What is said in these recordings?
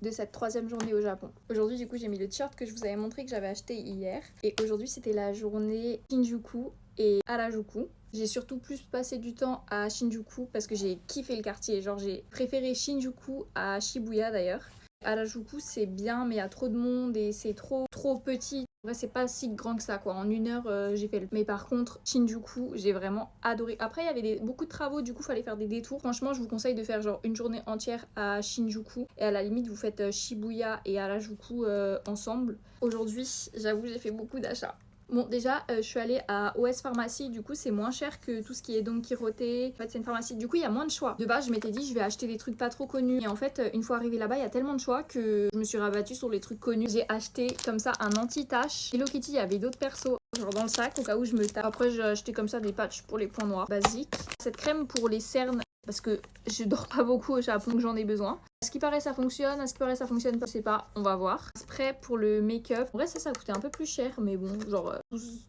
de cette 3e journée au Japon. Aujourd'hui du coup j'ai mis le t-shirt que je vous avais montré que j'avais acheté hier. Et aujourd'hui c'était la journée Shinjuku et Harajuku. J'ai surtout plus passé du temps à Shinjuku parce que j'ai kiffé le quartier. Genre j'ai préféré Shinjuku à Shibuya d'ailleurs. Harajuku c'est bien mais il y a trop de monde et c'est trop petit. En vrai c'est pas si grand que ça quoi. En 1 heure j'ai fait le... Mais par contre Shinjuku j'ai vraiment adoré. Après il y avait beaucoup de travaux du coup fallait faire des détours. Franchement je vous conseille de faire genre une journée entière à Shinjuku. Et à la limite vous faites Shibuya et Harajuku ensemble. Aujourd'hui j'avoue j'ai fait beaucoup d'achats. Bon déjà je suis allée à OS Pharmacy, du coup c'est moins cher que tout ce qui est Don Quirote. En fait c'est une pharmacie, du coup il y a moins de choix. De base je m'étais dit je vais acheter des trucs pas trop connus. Et en fait une fois arrivée là-bas il y a tellement de choix que je me suis rabattue sur les trucs connus. J'ai acheté comme ça un anti-tache. Hello Kitty il y avait d'autres persos genre dans le sac au cas où je me tape. Après j'ai acheté comme ça des patchs pour les points noirs basiques. Cette crème pour les cernes parce que je dors pas beaucoup au Japon que j'en ai besoin. À ce qui paraît ça fonctionne, à ce qui paraît ça fonctionne pas, je sais pas, on va voir. Spray pour le make-up. En vrai ça coûtait un peu plus cher mais bon genre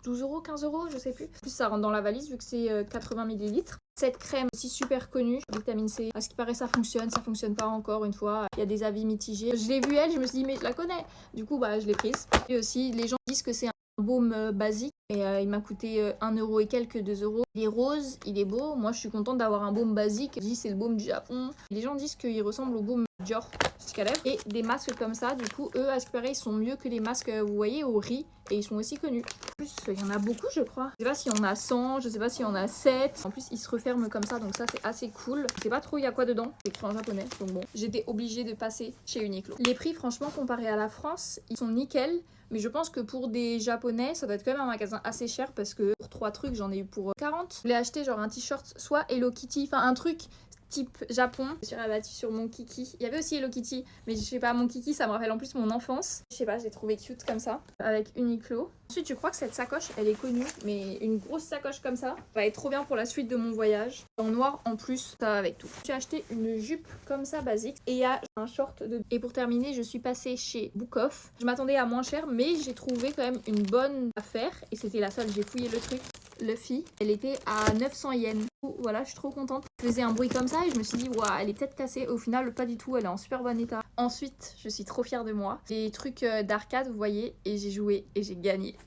12 euros, 15 euros, je sais plus. En plus ça rentre dans la valise vu que c'est 80 ml. Cette crème aussi super connue, vitamine C. À ce qui paraît ça fonctionne pas encore une fois. Il y a des avis mitigés. Je l'ai vue elle, je me suis dit mais je la connais. Du coup bah je l'ai prise. Et aussi les gens disent que c'est un baume basique et il m'a coûté 1 euro et quelques, 2 euros. Il est rose, il est beau. Moi je suis contente d'avoir un baume basique. Je dis c'est le baume du Japon. Les gens disent qu'il ressemble au baume Dior jusqu'à lèvres. Et des masques comme ça, du coup eux à ce qui paraît ils sont mieux que les masques vous voyez au riz et ils sont aussi connus. En plus il y en a beaucoup je crois. Je sais pas s'il y en a 100, je sais pas s'il y en a 7. En plus ils se referment comme ça donc ça c'est assez cool. Je sais pas trop il y a quoi dedans, c'est écrit en japonais donc bon. J'étais obligée de passer chez Uniqlo. Les prix franchement comparés à la France ils sont nickel. Mais je pense que pour des japonais, ça doit être quand même un magasin assez cher parce que pour 3 trucs, j'en ai eu pour 40. Je voulais acheter genre un t-shirt, soit Hello Kitty, enfin un truc type Japon. Je suis rabattue sur mon kiki. Il y avait aussi Hello Kitty, mais je sais pas, mon kiki, ça me rappelle en plus mon enfance. Je sais pas, j'ai trouvé cute comme ça, avec Uniqlo. Ensuite, je crois que cette sacoche, elle est connue, mais une grosse sacoche comme ça va être trop bien pour la suite de mon voyage. En noir en plus, ça va avec tout. J'ai acheté une jupe comme ça basique et il y a un short de... Et pour terminer, je suis passée chez Book Off. Je m'attendais à moins cher, mais j'ai trouvé quand même une bonne affaire et c'était la seule, j'ai fouillé le truc. Luffy, elle était à 900 yens. Voilà, je suis trop contente. Je faisais un bruit comme ça et je me suis dit, waouh, elle est peut-être cassée. Au final, pas du tout, elle est en super bon état. Ensuite, je suis trop fière de moi. Des trucs d'arcade, vous voyez, et j'ai joué et j'ai gagné.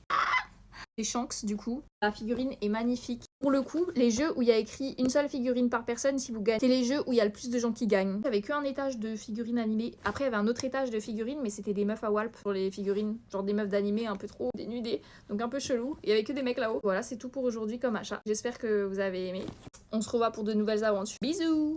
Les Shanks, du coup, la figurine est magnifique. Pour le coup, les jeux où il y a écrit une seule figurine par personne, si vous gagnez, c'est les jeux où il y a le plus de gens qui gagnent. Il y avait qu'un étage de figurines animées. Après, il y avait un autre étage de figurines, mais c'était des meufs à Walp pour les figurines. Genre des meufs d'animé un peu trop dénudées, donc un peu chelou. Il y avait que des mecs là-haut. Voilà, c'est tout pour aujourd'hui comme achat. J'espère que vous avez aimé. On se revoit pour de nouvelles aventures. Bisous!